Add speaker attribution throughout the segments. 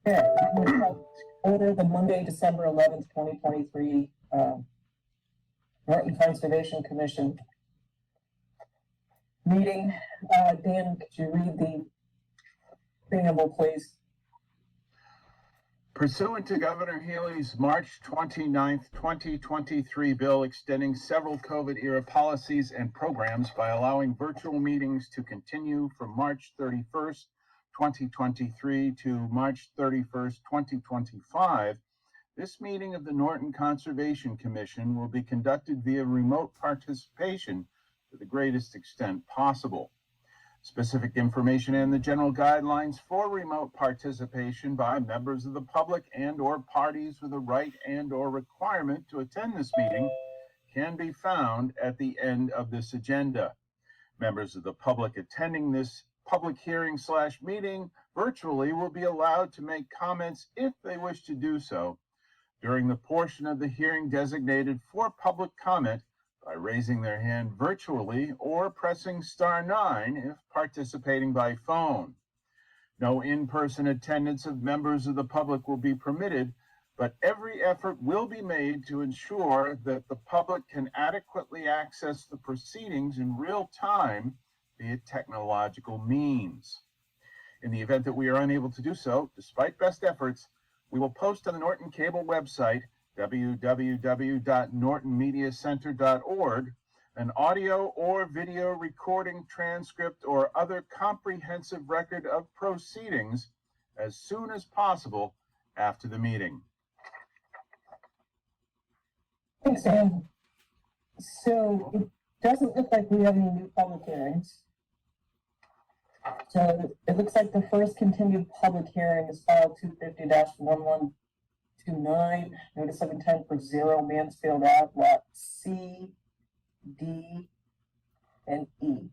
Speaker 1: Okay, order the Monday, December 11th, 2023, Norton Conservation Commission meeting. Dan, could you read the preamble, please?
Speaker 2: Pursuant to Governor Healy's March 29th, 2023 bill extending several COVID-era policies and programs by allowing virtual meetings to continue from March 31st, 2023 to March 31st, 2025, this meeting of the Norton Conservation Commission will be conducted via remote participation to the greatest extent possible. Specific information and the general guidelines for remote participation by members of the public and/or parties with a right and/or requirement to attend this meeting can be found at the end of this agenda. Members of the public attending this public hearing/meeting virtually will be allowed to make comments if they wish to do so during the portion of the hearing designated for public comment by raising their hand virtually or pressing *9 if participating by phone. No in-person attendance of members of the public will be permitted, but every effort will be made to ensure that the public can adequately access the proceedings in real time via technological means. In the event that we are unable to do so, despite best efforts, we will post on the Norton Cable website, www.nortonmediacenter.org, an audio or video recording, transcript, or other comprehensive record of proceedings as soon as possible after the meeting.
Speaker 1: Thanks, Dan. So it doesn't look like we have any new public hearings. So it looks like the first continued public hearing is file 250-1129, notice of intent for 0 Mansfield Ave, lot C, D, and E.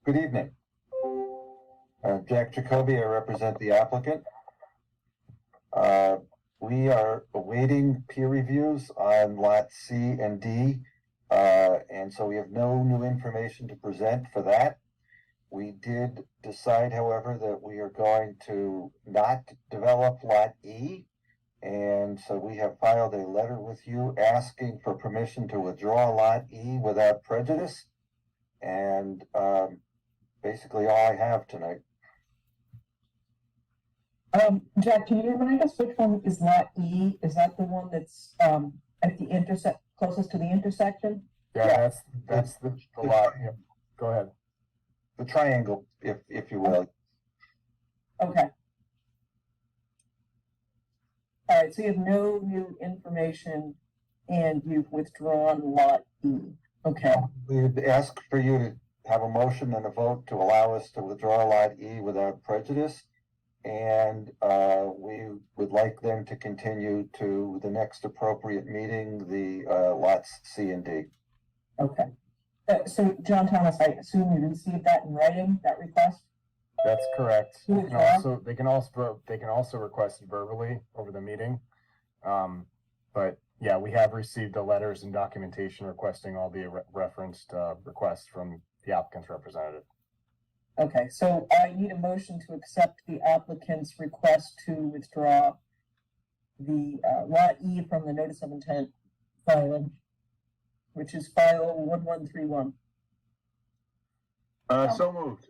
Speaker 3: Good evening. Jack Jacoby, I represent the applicant. We are awaiting peer reviews on lot C and D, and so we have no new information to present for that. We did decide, however, that we are going to not develop lot E, and so we have filed a letter with you asking for permission to withdraw lot E without prejudice, and basically all I have tonight.
Speaker 1: Jack, can you remind us which one is lot E? Is that the one that's at the closest to the intersection?
Speaker 4: Yeah, that's the lot. Yeah. Go ahead.
Speaker 3: The triangle, if you will.
Speaker 1: Okay. All right, so you have no new information and you've withdrawn lot E. Okay.
Speaker 3: We would ask for you to have a motion and a vote to allow us to withdraw lot E without prejudice. And we would like them to continue to the next appropriate meeting, the lots C and D.
Speaker 1: Okay. So, John Thomas, I assume you received that in writing, that request?
Speaker 4: That's correct. They can also request it verbally over the meeting. But yeah, we have received the letters and documentation requesting all the referenced requests from the applicant's representative.
Speaker 1: Okay, so I need a motion to accept the applicant's request to withdraw the lot E from the notice of intent filing, which is file 1131.
Speaker 2: So moved.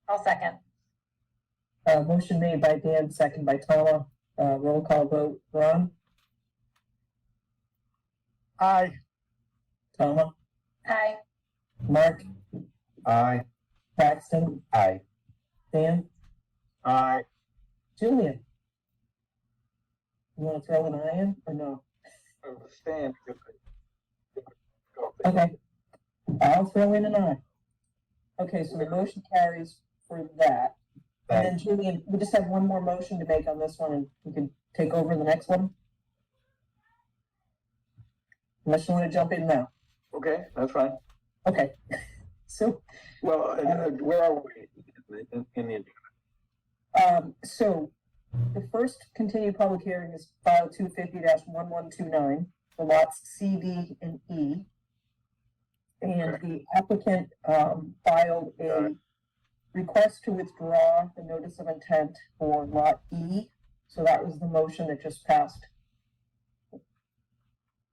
Speaker 5: I'll second.
Speaker 1: Motion made by Dan, second by Tama. Roll call vote. Ron?
Speaker 4: Aye.
Speaker 1: Tama?
Speaker 5: Aye.
Speaker 1: Mark?
Speaker 3: Aye.
Speaker 1: Paxton?
Speaker 4: Aye.
Speaker 1: Dan?
Speaker 2: Aye.
Speaker 1: Julian? You want to throw an eye in or no?
Speaker 3: Stand.
Speaker 1: Okay. I'll throw in an eye. Okay, so the motion carries for that. And then Julian, we just have one more motion to make on this one and we can take over the next one. Unless you want to jump in now.
Speaker 3: Okay, that's fine.
Speaker 1: Okay. So,
Speaker 3: Well, where are we in the
Speaker 1: so the first continued public hearing is file 250-1129, the lots C, D, and E. And the applicant filed a request to withdraw the notice of intent for Lot E. So that was the motion that just passed.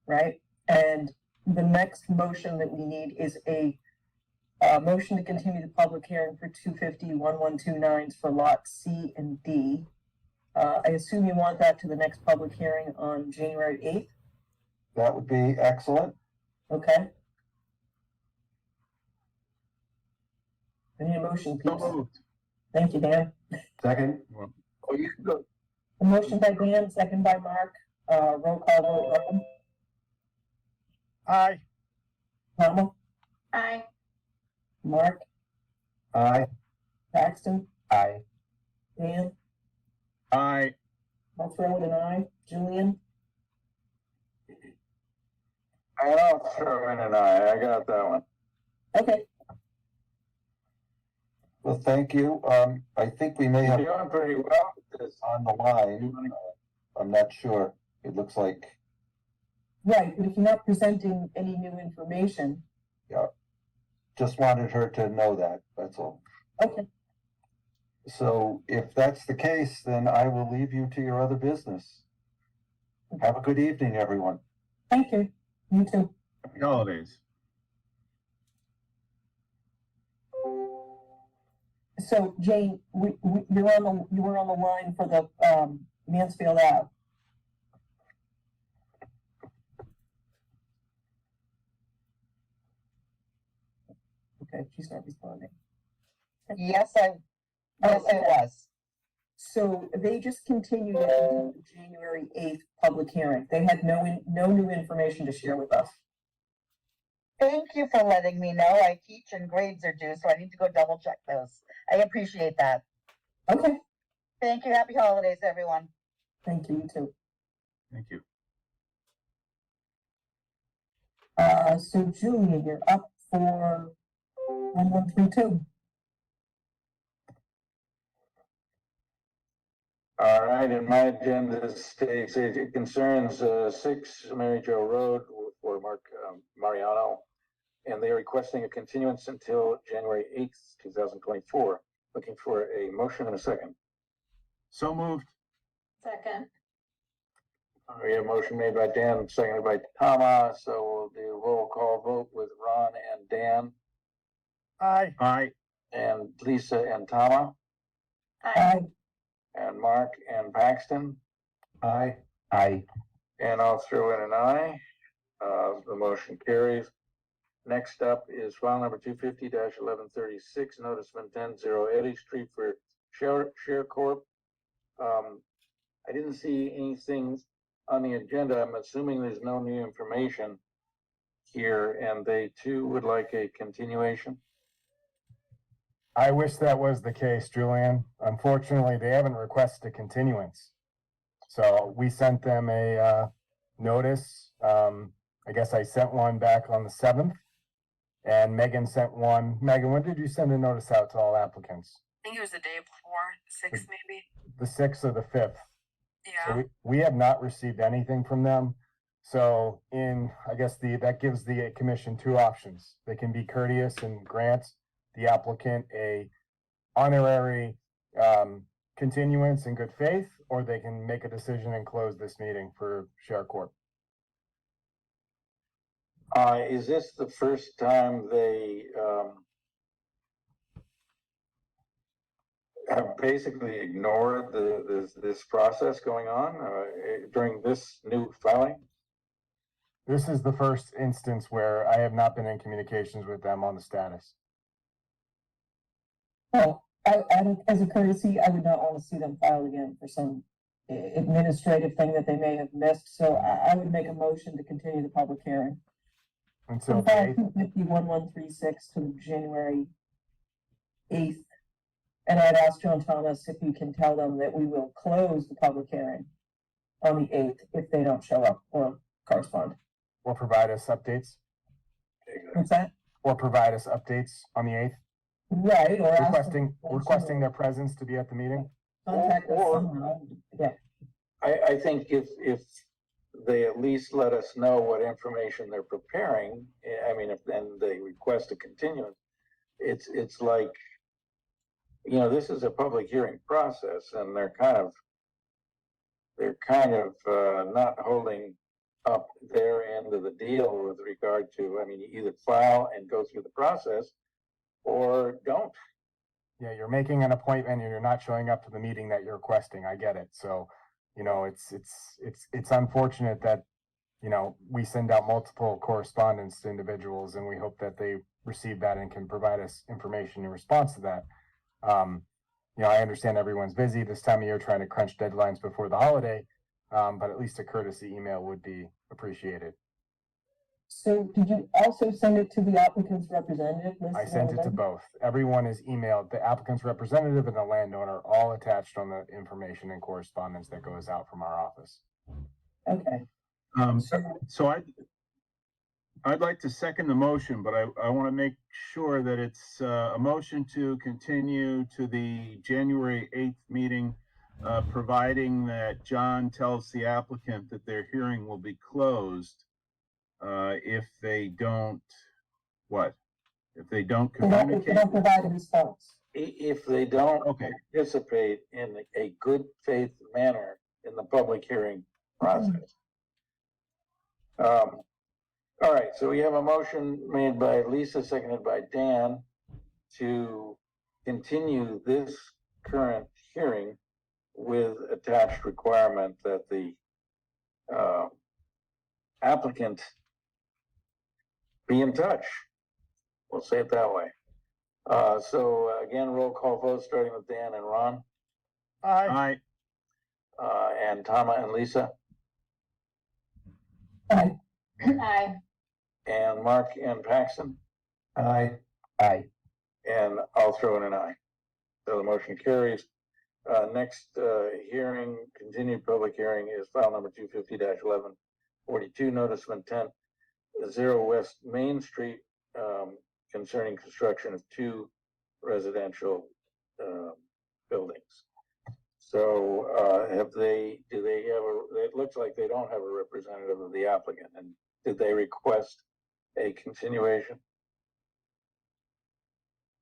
Speaker 1: Right? And the next motion that we need is a motion to continue the public hearing for 250-1129s for Lot C and D. I assume you want that to the next public hearing on January 8th?
Speaker 3: That would be excellent.
Speaker 1: Okay. I need a motion,
Speaker 2: So
Speaker 1: please.
Speaker 2: moved.
Speaker 1: Thank you, Dan.
Speaker 3: Second.
Speaker 2: Oh, you can go.
Speaker 1: A motion by Dan, second by Mark. Roll call vote. Robin?
Speaker 4: Aye.
Speaker 1: Palmer?
Speaker 5: Aye.
Speaker 1: Mark?
Speaker 3: Aye.
Speaker 1: Paxton?
Speaker 4: Aye.
Speaker 1: Dan?
Speaker 2: Aye.
Speaker 1: I'll throw it an aye. Julian?
Speaker 3: I'll throw in an aye. I got that one.
Speaker 1: Okay.
Speaker 3: Well, thank you. I think we may have. You're doing pretty well on the line. I'm not sure. It looks like.
Speaker 1: Right, but if you're not presenting any new information,
Speaker 3: Just wanted her to know that. That's all.
Speaker 1: okay.
Speaker 3: So if that's the case, then I will leave you to your other business. Have a good evening, everyone.
Speaker 1: Thank you. You too.
Speaker 2: Happy holidays.
Speaker 1: So Jane, you were on the line for the Mansfield Ave. Okay, she's not responding.
Speaker 6: Yes, I was.
Speaker 1: So they just continued it until the January 8th public hearing. They had no new information to share with us.
Speaker 6: Thank you for letting me know. I teach and grades are due, so I need to go double check those. I appreciate that.
Speaker 1: Okay,
Speaker 6: Thank you. Happy holidays, everyone.
Speaker 1: thank you, you too.
Speaker 2: Thank you.
Speaker 1: So Julia, you're up for 1132.
Speaker 7: All right, and my agenda states it concerns 6 Mary Jo Road for Mark Mariano, and they are requesting a continuance until January 8th, 2024. Looking for a motion and a second.
Speaker 2: So moved.
Speaker 5: Second.
Speaker 7: We have a motion made by Dan, seconded by Tama, so we'll do roll call vote with Ron and Dan,
Speaker 4: Aye.
Speaker 2: Aye.
Speaker 7: and Lisa and Tama,
Speaker 5: Aye.
Speaker 7: and Mark and Paxton.
Speaker 3: Aye.
Speaker 4: Aye.
Speaker 7: And I'll throw in an aye. The motion carries. Next up is file number 250-1136, notice of intent 0 Eddy Street for Share Corp. I didn't see anything on the agenda. I'm assuming there's no new information here, and they too would like a continuation.
Speaker 4: I wish that was the case, Julian. Unfortunately, they haven't requested a continuance. So we sent them a notice. I guess I sent one back on the 7th. And Megan sent one. Megan, when did you send a notice out to all applicants?
Speaker 8: I think it was the day before, 6th maybe.
Speaker 4: The 6th or the 5th?
Speaker 8: Yeah.
Speaker 4: So we have not received anything from them. So I guess that gives the commission 2 options. They can be courteous and grant the applicant a honorary continuance in good faith, or they can make a decision and close this meeting for Share Corp.
Speaker 7: Is this the first time they have basically ignored this process going on during this new filing?
Speaker 4: This is the first instance where I have not been in communications with them on the status.
Speaker 1: Well, as a courtesy, I would not want to see them file again for some administrative thing that they may have missed. So I would make a motion to continue the public hearing.
Speaker 4: Until
Speaker 1: From
Speaker 4: the
Speaker 1: file
Speaker 4: 8th.
Speaker 1: 250-1136 to January 8th. And I'd ask John Thomas if he can tell them that we will close the public hearing on the 8th if they don't show up or correspond.
Speaker 4: Or provide us updates.
Speaker 1: What's that?
Speaker 4: Or provide us updates on the 8th.
Speaker 1: Right, or ask them
Speaker 4: Requesting their presence to be at the meeting.
Speaker 1: contact us
Speaker 7: or-
Speaker 1: somehow. Yeah,
Speaker 7: I think if they at least let us know what information they're preparing, I mean, if then they request a continuance, it's like you know, this is a public hearing process and they're kind of not holding up their end of the deal with regard to, I mean, you either file and go through the process or don't.
Speaker 4: Yeah, you're making an appointment and you're not showing up to the meeting that you're requesting. I get it. So, you know, it's unfortunate that, you know, we send out multiple correspondence to individuals and we hope that they receive that and can provide us information in response to that. You know, I understand everyone's busy this time of year trying to crunch deadlines before the holiday, but at least a courtesy email would be appreciated.
Speaker 1: So did you also send it to the applicant's representative?
Speaker 4: I
Speaker 1: listed
Speaker 4: sent
Speaker 1: on
Speaker 4: it to
Speaker 1: there?
Speaker 4: both. Everyone is emailed. The applicant's representative and the landowner all attached on the information and correspondence that goes out from our office.
Speaker 1: Okay. So
Speaker 2: So I'd like to second the motion, but I want to make sure that it's a motion to continue to the January 8th meeting, providing that John tells the applicant that their hearing will be closed if they don't, what? If they don't
Speaker 1: they don't
Speaker 2: communicate?
Speaker 1: provide a response.
Speaker 7: If they don't
Speaker 2: Okay,
Speaker 7: participate in a good faith manner in the public hearing process. All right, so we have a motion made by Lisa, seconded by Dan, to continue this current hearing with attached requirement that the applicant be in touch. We'll say it that way. So again, roll call vote, starting with Dan and Ron,
Speaker 2: aye,
Speaker 7: and Tama and Lisa,
Speaker 1: Aye.
Speaker 5: Aye.
Speaker 7: and Mark and Paxton,
Speaker 3: Aye. Aye.
Speaker 7: and I'll throw in an aye. So the motion carries. Next hearing, continued public hearing, is file number 250-1142, notice of intent, 0 West Main Street, concerning construction of 2 residential buildings. So it looks like they don't have a representative of the applicant, and did they request a continuation?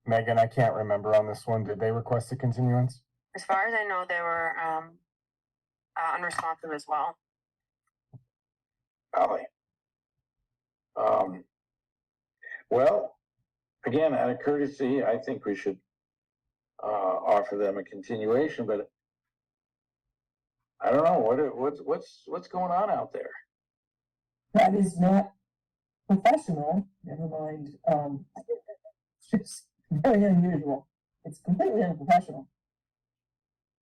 Speaker 4: Megan, I can't remember on this one. Did they request a continuance?
Speaker 8: As far as I know, they were unresponsive as well.
Speaker 7: Golly. Well, again, out of courtesy, I think we should offer them a continuation, but I don't know what's going on out there.
Speaker 1: That is not professional, never mind, it's just very unusual. It's completely unprofessional,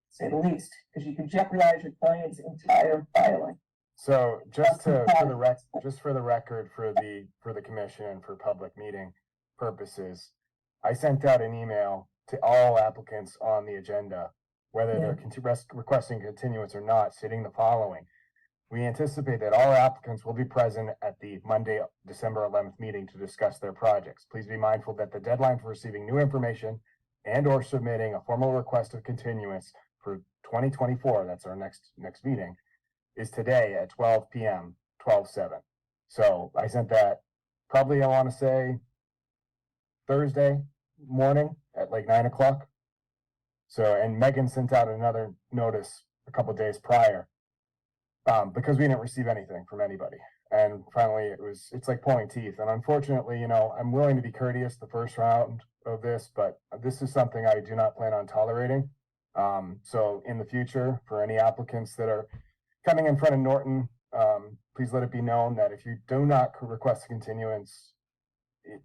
Speaker 1: to say the least, because you could jeopardize your client's entire filing.
Speaker 4: So just
Speaker 1: That's
Speaker 4: for the
Speaker 1: fine.
Speaker 4: record, for the commission and for public meeting purposes, I sent out an email to all applicants on the agenda, whether they're requesting continuance or not, stating the following. We anticipate that all applicants will be present at the Monday, December 11th meeting to discuss their projects. Please be mindful that the deadline for receiving new information and or submitting a formal request of continuance for 2024, that's our next meeting, is today at 12 p.m., 12/7. So I sent that probably, I want to say, Thursday morning at like 9 o'clock. So, and Megan sent out another notice a couple of days prior, because we didn't receive anything from anybody. And finally, it's like pulling teeth. And unfortunately, you know, I'm willing to be courteous the first round of this, but this is something I do not plan on tolerating. So in the future, for any applicants that are coming in front of Norton, please let it be known that if you do not request a continuance,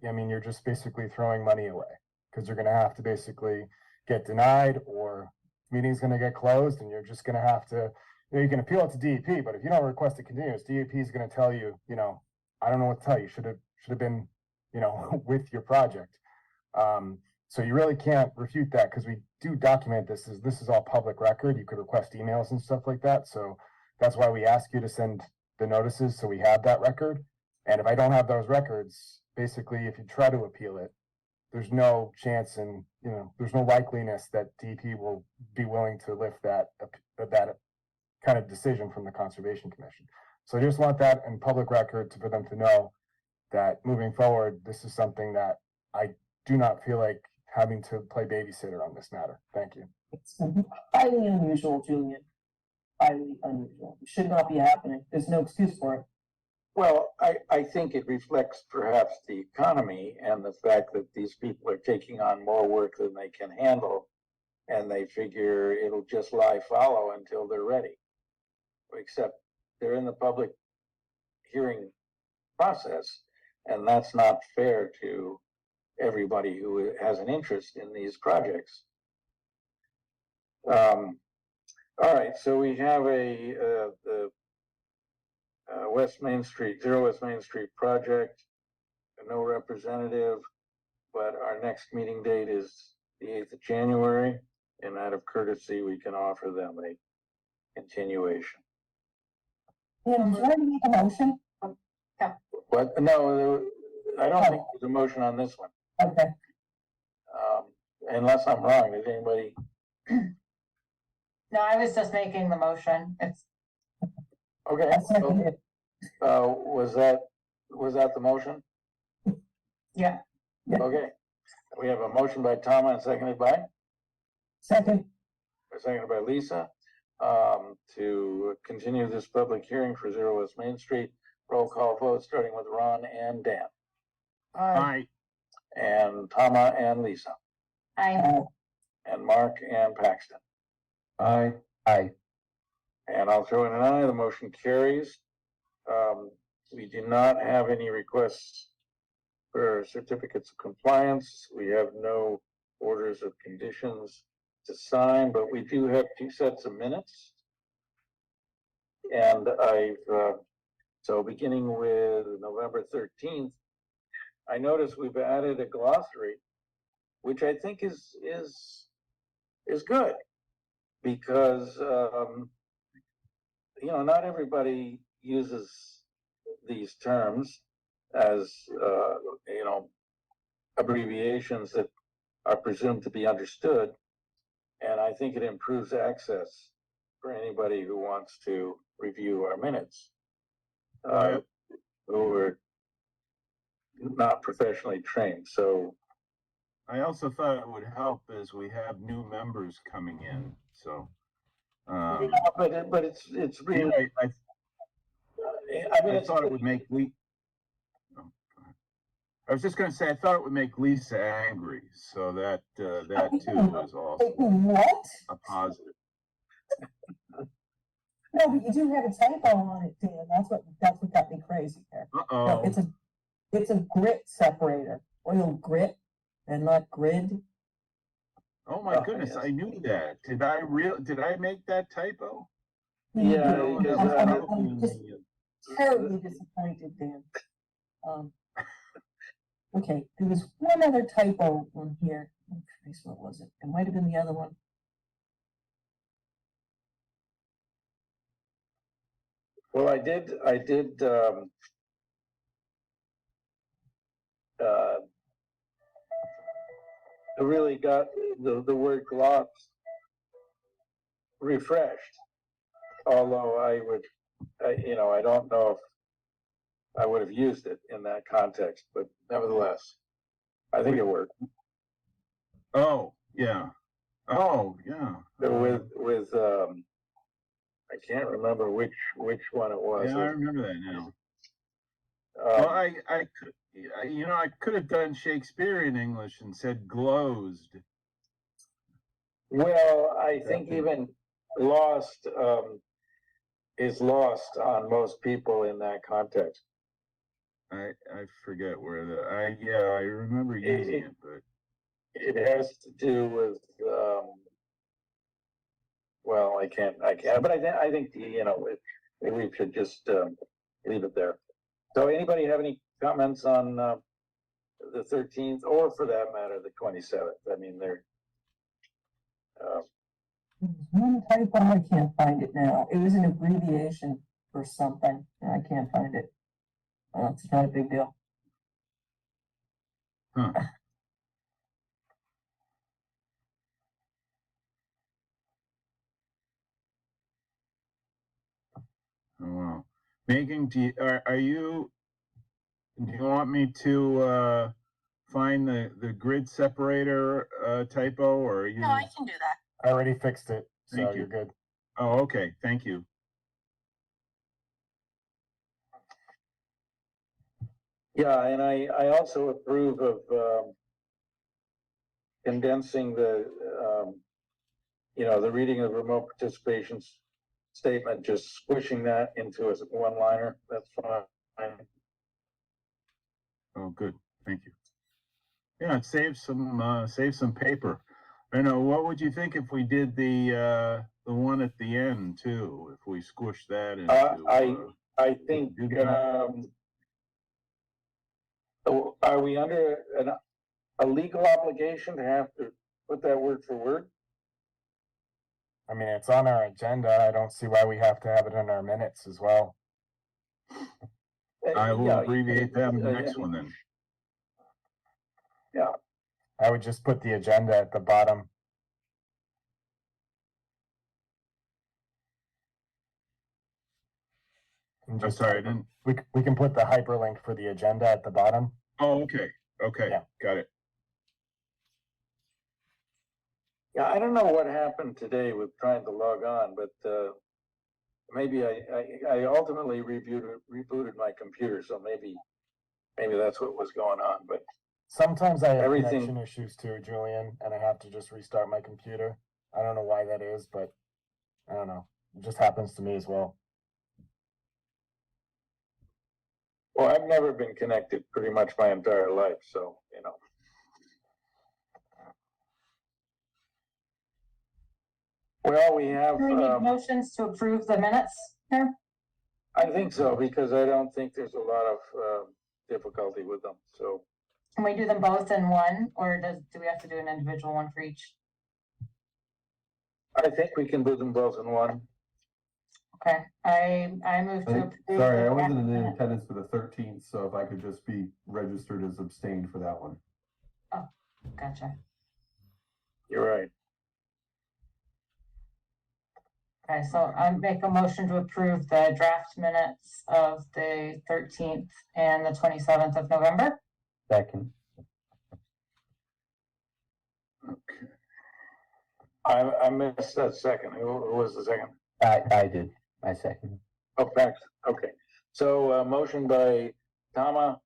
Speaker 4: I mean, you're just basically throwing money away, because you're going to have to basically get denied, or meeting's going to get closed, and you're just going to have to, you know, you can appeal it to DEP, but if you don't request a continuance, DEP is going to tell you, you know, I don't know what to tell you, should have been, you know, with your project. So you really can't refute that, because we do document this is all public record. You could request emails and stuff like that. So that's why we ask you to send the notices, so we have that record. And if I don't have those records, basically, if you try to appeal it, there's no chance, and you know, there's no likeliness that DEP will be willing to lift that kind of decision from the Conservation Commission. So I just want that in public record for them to know that moving forward, this is something that I do not feel like having to play babysitter on this matter. Thank you.
Speaker 1: It's highly unusual, Julian. Highly unusual. It should not be happening. There's no excuse for it.
Speaker 7: Well, I think it reflects perhaps the economy and the fact that these people are taking on more work than they can handle. And they figure it'll just lie fallow until they're ready. Except they're in the public hearing process, and that's not fair to everybody who has an interest in these projects. All right, so we have the West Main Street, Zero West Main Street project, no representative, but our next meeting date is the 8th of January, and out of courtesy, we can offer them a continuation.
Speaker 1: Dan, did you already make a motion?
Speaker 7: But no, I don't think there's a motion on this one,
Speaker 1: Okay.
Speaker 7: unless I'm wrong. Does anybody?
Speaker 5: No, I was just making the motion. It's,
Speaker 7: Okay,
Speaker 1: I'll second it.
Speaker 7: was that the motion?
Speaker 5: yeah,
Speaker 7: Okay, we have a motion by Tom and seconded by
Speaker 1: Second.
Speaker 7: Lisa, to continue this public hearing for Zero West Main Street. Roll call vote, starting with Ron and Dan,
Speaker 2: Aye.
Speaker 7: and Tama and Lisa,
Speaker 5: I,
Speaker 7: and Mark and Paxton.
Speaker 3: Aye. Aye.
Speaker 7: And I'll throw in an aye, the motion carries. We do not have any requests for certificates of compliance. We have no orders of conditions to sign, but we do have 2 sets of minutes. And so beginning with November 13th, I noticed we've added a glossary, which I think is good, because not everybody uses these terms as abbreviations that are presumed to be understood, and I think it improves access for anybody who wants to review our minutes, who are not professionally trained. So
Speaker 2: I also thought it would help as we have new members coming in, so.
Speaker 7: but it's really,
Speaker 2: I thought it would make I was just gonna say, I thought it would make Lisa angry, so that too is also
Speaker 1: What?
Speaker 2: a positive.
Speaker 1: No, but you do have a typo on it, Dan. That's what got me crazy there. No,
Speaker 2: Uh-oh.
Speaker 1: it's a grit separator, oil grit, and not grid.
Speaker 2: Oh my goodness, I knew that. Did I make that typo?
Speaker 7: Yeah,
Speaker 2: No,
Speaker 7: because,
Speaker 2: that was
Speaker 1: I'm
Speaker 2: probably
Speaker 1: just
Speaker 2: me.
Speaker 1: terribly disappointed, Dan. Okay, there was one other typo on here. Oh, Christ, what was it? It might have been the other one.
Speaker 7: well, I did I really got the word gloss refreshed, although I don't know if I would have used it in that context, but nevertheless, I think it worked.
Speaker 2: Oh, yeah. Oh, yeah.
Speaker 7: With I can't remember which one it was.
Speaker 2: Yeah, I remember that now.
Speaker 7: Um,
Speaker 2: Well, I could have done Shakespearean English and said glozed.
Speaker 7: Well, I think even lost is lost on most people in that context.
Speaker 2: I forget where I remember using it, but
Speaker 7: It has to do with well, I can't, but I think maybe we should just leave it there. So anybody have any comments on the 13th, or for that matter, the 27th? I mean, they're
Speaker 1: There's one typo, I can't find it now. It was an abbreviation for something, and I can't find it. It's not a big deal.
Speaker 2: huh. Oh, wow. Megan, do you want me to find the grid separator typo, or are you?
Speaker 8: No, I can do that.
Speaker 4: I already fixed it, so
Speaker 2: Thank you.
Speaker 4: you're good.
Speaker 2: Oh, okay, thank you.
Speaker 7: Yeah, and I also approve of, condensing the, the reading of remote participation statement, just squishing that into a one-liner. That's fine.
Speaker 2: Oh, good, thank you. Yeah, it saves some paper. I know, what would you think if we did the one at the end too? If we squish that into,
Speaker 7: I think,
Speaker 2: do that.
Speaker 7: Are we under a legal obligation to have to put that word for word?
Speaker 4: I mean, it's on our agenda. I don't see why we have to have it in our minutes as well.
Speaker 2: I will
Speaker 7: Yeah,
Speaker 2: abbreviate that in the next one then.
Speaker 7: Yeah,
Speaker 4: I would just put the agenda at the bottom. And
Speaker 2: I'm
Speaker 4: just
Speaker 2: sorry, I didn't.
Speaker 4: we can put the hyperlink for the agenda at the bottom.
Speaker 2: Oh, okay,
Speaker 4: Yeah.
Speaker 2: got it.
Speaker 7: yeah, I don't know what happened today with trying to log on, but, maybe I ultimately rebooted my computer, so maybe that's what was going on, but
Speaker 4: Sometimes I have
Speaker 7: Everything-
Speaker 4: connection issues too, Julian, and I have to just restart my computer. I don't know why that is, but I don't know. It just happens to me as well.
Speaker 7: well, I've never been connected pretty much my entire life, so, Well, we have,
Speaker 5: Do we need motions to approve the minutes here?
Speaker 7: I think so, because I don't think there's a lot of, difficulty with them, so.
Speaker 5: Can we do them both in one, or do we have to do an individual one for each?
Speaker 7: I think we can do them both in one.
Speaker 5: Okay, I move to approve.
Speaker 9: Sorry,
Speaker 5: the
Speaker 9: I wasn't in
Speaker 5: draft
Speaker 9: attendance for the 13th, so if I could just be registered as abstained for that one.
Speaker 5: minute. Gotcha.
Speaker 7: You're right.
Speaker 5: Okay, so I make a motion to approve the draft minutes of the 13th and the 27th of November.
Speaker 3: Second.
Speaker 2: Okay.
Speaker 7: I missed that second. Who was the second?
Speaker 3: I did. I second.
Speaker 7: Oh, Paxton. Okay. So, motion by Tama,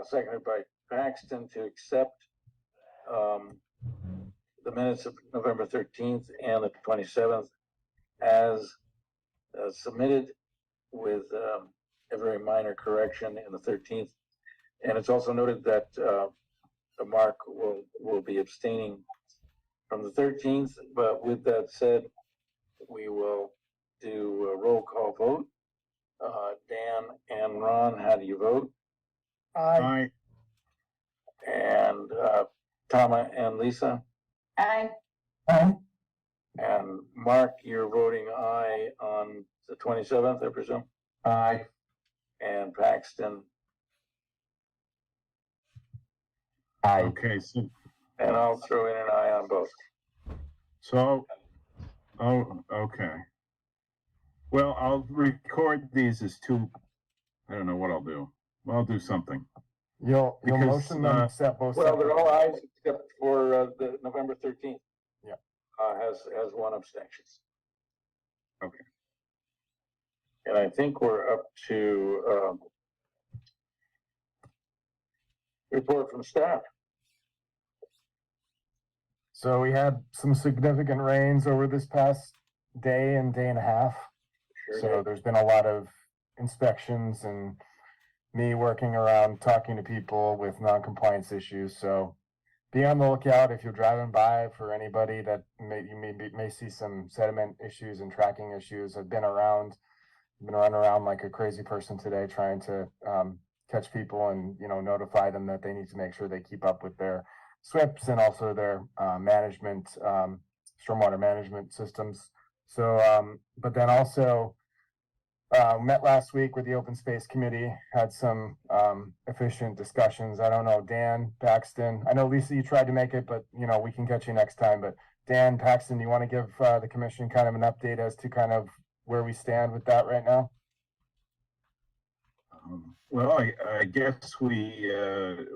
Speaker 7: seconded by Paxton to accept, the minutes of November 13th and the 27th as submitted with a very minor correction in the 13th. And it's also noted that Mark will be abstaining from the 13th, but with that said, we will do a roll call vote. Dan and Ron, how do you vote?
Speaker 2: Aye.
Speaker 7: And Tama and Lisa?
Speaker 5: Aye.
Speaker 7: And Mark, you're voting aye on the 27th, I presume?
Speaker 9: Aye.
Speaker 7: And Paxton,
Speaker 3: Aye.
Speaker 2: Okay,
Speaker 7: and I'll throw in an aye on both.
Speaker 2: okay. Well, I'll record these as two. I don't know what I'll do. Well, I'll do something.
Speaker 4: You'll
Speaker 2: Because,
Speaker 4: motion them to set both.
Speaker 7: Well, they're
Speaker 4: separate.
Speaker 7: all ayes except for the November 13th.
Speaker 4: Yeah.
Speaker 7: Has one abstention.
Speaker 2: Okay.
Speaker 7: And I think we're up to report from staff.
Speaker 4: So we had some significant rains over this past day and day and a half.
Speaker 7: Sure
Speaker 4: So
Speaker 7: did.
Speaker 4: there's been a lot of inspections and me working around talking to people with non-compliance issues. So be on the lookout if you're driving by for anybody that may see some sediment issues and tracking issues. I've been running around like a crazy person today trying to catch people and notify them that they need to make sure they keep up with their SWIPs and also their stormwater management systems. So, but then also met last week with the Open Space Committee, had some efficient discussions. I don't know, Dan, Paxton, I know Lisa, you tried to make it, but we can catch you next time. But Dan, Paxton, do you want to give the commission kind of an update as to kind of where we stand with that right now?
Speaker 2: Well, I guess we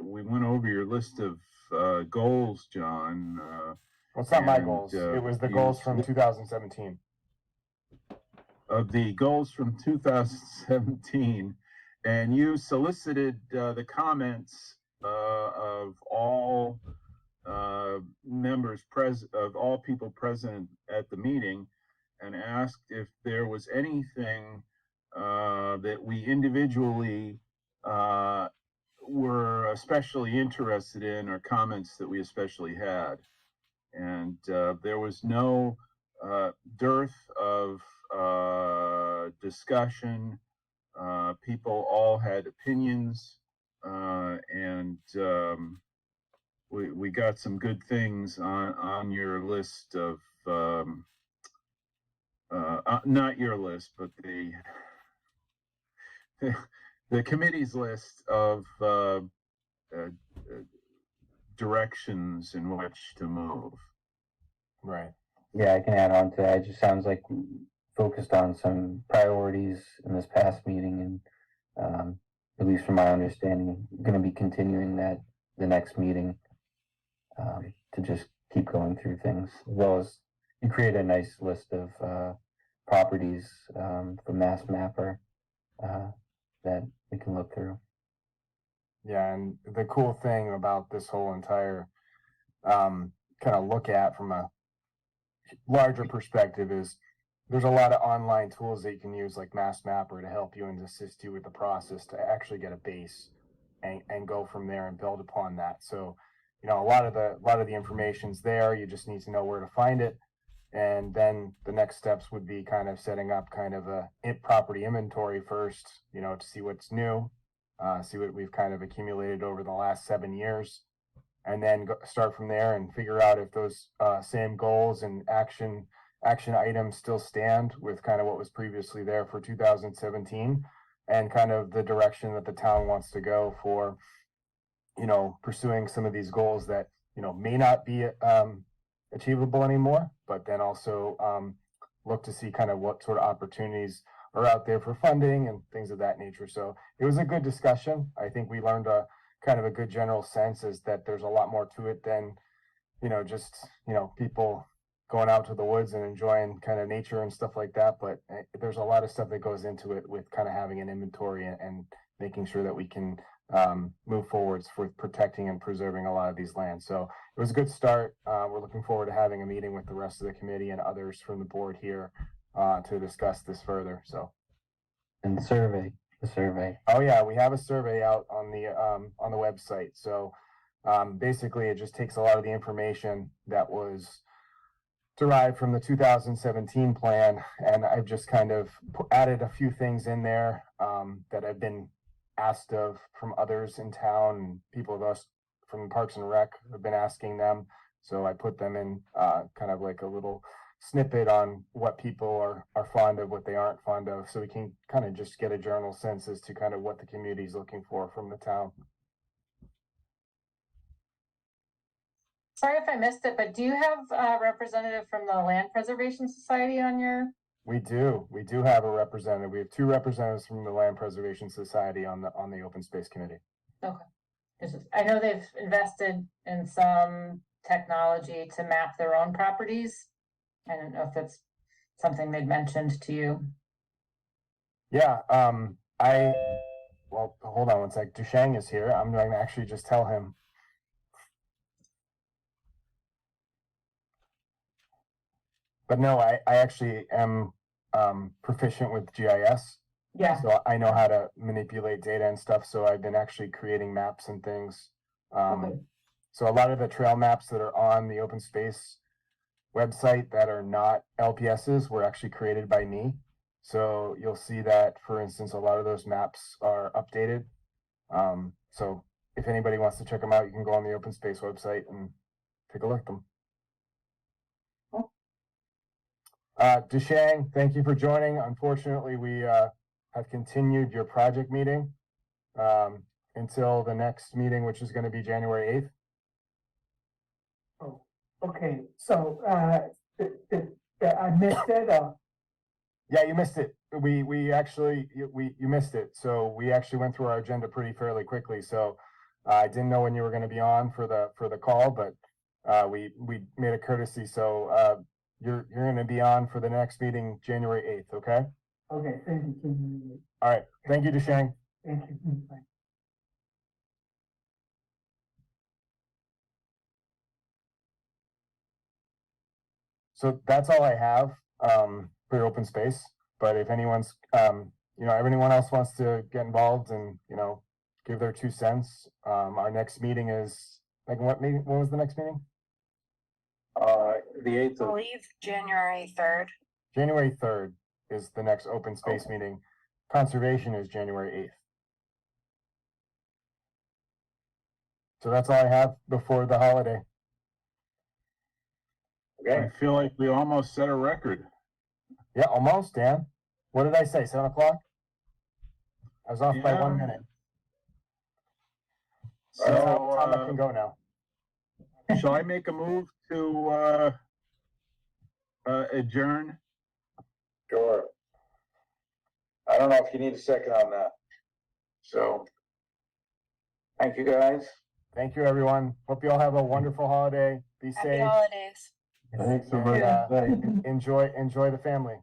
Speaker 2: went over your list of goals, John.
Speaker 4: Well, it's not my
Speaker 2: And,
Speaker 4: goals. It was the
Speaker 2: you-
Speaker 4: goals from 2017.
Speaker 2: Of the goals from 2017, and you solicited the comments of all members of all people present at the meeting, and asked if there was anything that we individually were especially interested in, or comments that we especially had. And there was no dearth of discussion. People all had opinions, and we got some good things on your list of not your list, but the committee's list of directions in which to move.
Speaker 4: Right.
Speaker 10: Yeah, I can add on to that. It just sounds like we focused on some priorities in this past meeting, and at least from my understanding, going to be continuing that the next meeting to just keep going through things, as well as you create a nice list of properties from Mass Mapper that we can look through.
Speaker 4: Yeah, and the cool thing about this whole entire kind of look at from a larger perspective is there's a lot of online tools that you can use, like Mass Mapper, to help you and assist you with the process to actually get a base and go from there and build upon that. So, you know, a lot of the information's there. You just need to know where to find it. And then the next steps would be kind of setting up kind of a property inventory first, you know, to see what's new, see what we've kind of accumulated over the last 7 years, and then start from there and figure out if those same goals and action items still stand with kind of what was previously there for 2017, and kind of the direction that the town wants to go for, you know, pursuing some of these goals that, you know, may not be achievable anymore, but then also look to see kind of what sort of opportunities are out there for funding and things of that nature. So it was a good discussion. I think we learned a kind of a good general sense is that there's a lot more to it than, you know, just, you know, people going out to the woods and enjoying kind of nature and stuff like that. But there's a lot of stuff that goes into it with kind of having an inventory and making sure that we can move forwards with protecting and preserving a lot of these lands. So it was a good start. We're looking forward to having a meeting with the rest of the committee and others from the board here to discuss this further. So,
Speaker 10: And the survey.
Speaker 4: oh yeah, we have a survey out on the website. So basically, it just takes a lot of the information that was derived from the 2017 plan, and I've just kind of added a few things in there that have been asked of from others in town, and people of us from Parks and Rec have been asking them. So I put them in kind of like a little snippet on what people are fond of, what they aren't fond of, so we can kind of just get a general sense as to kind of what the community is looking for from the town.
Speaker 5: Sorry if I missed it, but do you have a representative from the Land Preservation Society on your?
Speaker 4: We do have a representative. We have 2 representatives from the Land Preservation Society on the Open Space Committee.
Speaker 5: Okay. I know they've invested in some technology to map their own properties. I don't know if that's something they'd mentioned to you.
Speaker 4: Yeah, well, hold on one sec. Dushang is here. I'm going to actually just tell him. But no, I actually am proficient with GIS.
Speaker 5: Yeah.
Speaker 4: So I know how to manipulate data and stuff. So I've been actually creating maps and things.
Speaker 5: Okay.
Speaker 4: So a lot of the trail maps that are on the open space website that are not LPSs were actually created by me. So you'll see that, for instance, a lot of those maps are updated. So if anybody wants to check them out, you can go on the open space website and take a look at them. Dushang, thank you for joining. Unfortunately, we have continued your project meeting until the next meeting, which is going to be January 8th.
Speaker 11: Oh, okay. So I missed it.
Speaker 4: Yeah, you missed it. we actually, you missed it. So we actually went through our agenda pretty fairly quickly. So I didn't know when you were going to be on for the call, but we made a courtesy. So you're going to be on for the next meeting, January 8th. Okay.
Speaker 11: Okay, thank you, Kim.
Speaker 4: All right. Thank you, Deshang.
Speaker 11: Thank you. Bye.
Speaker 4: So that's all I have for open space. But if anyone's, anyone else wants to get involved and, give their 2 cents, our next meeting is, like, what meeting? When was the next meeting?
Speaker 7: The 8th
Speaker 8: I
Speaker 7: of,
Speaker 8: believe January 3rd.
Speaker 4: January 3rd is the next open space meeting. Conservation is January 8th. So that's all I have before the holiday.
Speaker 7: okay,
Speaker 2: I feel like we almost set a record.
Speaker 4: Yeah, almost, Dan. What did I say? 7 o'clock? I was off by
Speaker 2: Yeah.
Speaker 4: 1 minute.
Speaker 2: So,
Speaker 4: Tom, I can go now.
Speaker 2: shall I make a move to adjourn?
Speaker 7: sure. I don't know if you need a second on that. So, thank you, guys.
Speaker 4: Thank you, everyone. Hope you all have a wonderful holiday. Be
Speaker 8: Happy
Speaker 4: safe.
Speaker 8: holidays.
Speaker 9: Thanks,
Speaker 4: And,
Speaker 9: everybody.
Speaker 4: enjoy the family.